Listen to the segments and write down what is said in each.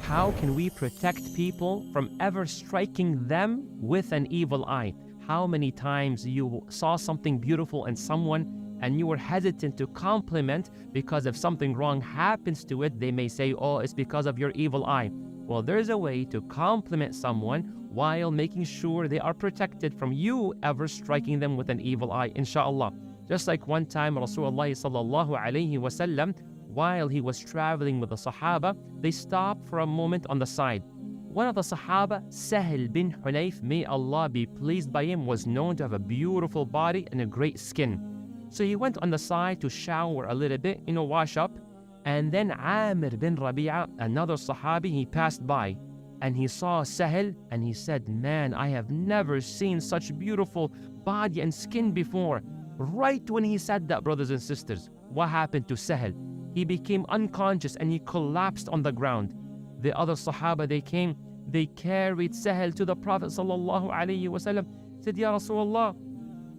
How can we protect people from ever striking them with an evil eye? How many times you saw something beautiful in someone and you were hesitant to compliment because if something wrong happens to it, they may say, oh, it's because of your evil eye. Well, there's a way to compliment someone while making sure they are protected from you ever striking them with an evil eye, inshallah. Just like one time Rasulullah sallallahu alayhi wasallam, while he was traveling with the Sahaba, they stopped for a moment on the side. One of the Sahaba, Sahel bin Hunayf, may Allah be pleased by him, was known to have a beautiful body and a great skin. So he went on the side to shower a little bit, wash up. And then Amir bin Rabi'a, another Sahabi, he passed by and he saw Sahel and he said, man, I have never seen such beautiful body and skin before. Right when he said that, brothers and sisters, what happened to Sahel? He became unconscious and he collapsed on the ground. The other Sahaba, they came, they carried Sahel to the Prophet sallallahu alaihi wasallam. Said, Ya Rasulullah,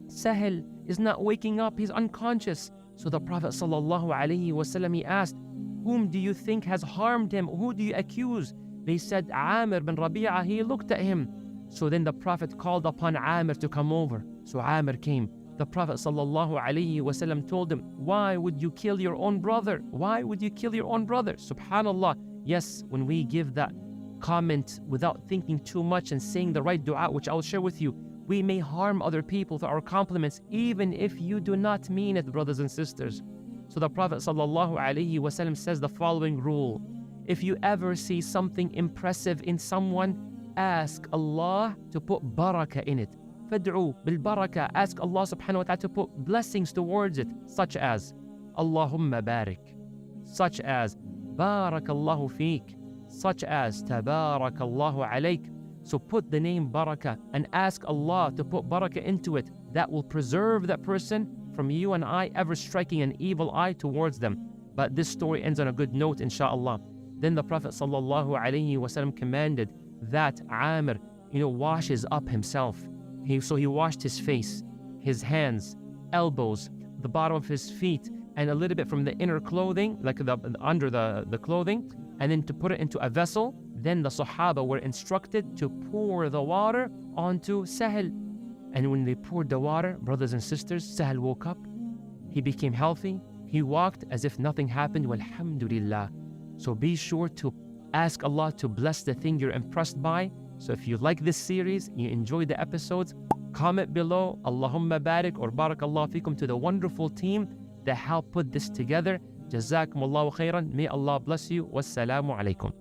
Sahel is not waking up, he's unconscious. So the Prophet sallallahu alaihi wasallam, he asked, whom do you think has harmed him? Who do you accuse? They said, Amir bin Rabi'a, he looked at him. So then the Prophet called upon Amir to come over. So Amir came. The Prophet sallallahu alaihi wasallam told him, why would you kill your own brother? Why would you kill your own brother? Subhanallah. Yes, when we give that comment without thinking too much and saying the right dua, which I'll share with you, we may harm other people through our compliments, even if you do not mean it, brothers and sisters. So the Prophet sallallahu alaihi wasallam says the following rule. If you ever see something impressive in someone, ask Allah to put barakah in it. Fad'u bil barakah. Ask Allah subhanahu wa ta'ala to put blessings towards it, such as Allahumma barik, such as Barakallahu feek, such as Tabarakallahu alayk. So put the name barakah and ask Allah to put barakah into it. That will preserve that person from you and I ever striking an evil eye towards them. But this story ends on a good note, inshallah. Then the Prophet sallallahu alaihi wasallam commanded that Amir, washes up himself. So he washed his face, his hands, elbows, the bottom of his feet, and a little bit from the inner clothing, like under the clothing, and then to put it into a vessel. Then the Sahaba were instructed to pour the water onto Sahel. And when they poured the water, brothers and sisters, Sahel woke up. He became healthy. He walked as if nothing happened. Walhamdulillah. So be sure to ask Allah to bless the thing you're impressed by. So if you like this series, you enjoy the episodes, comment below Allahumma barik or barakallahu fikum to the wonderful team that helped put this together. Jazakumullahu khairan. May Allah bless you. Wassalamu alaikum.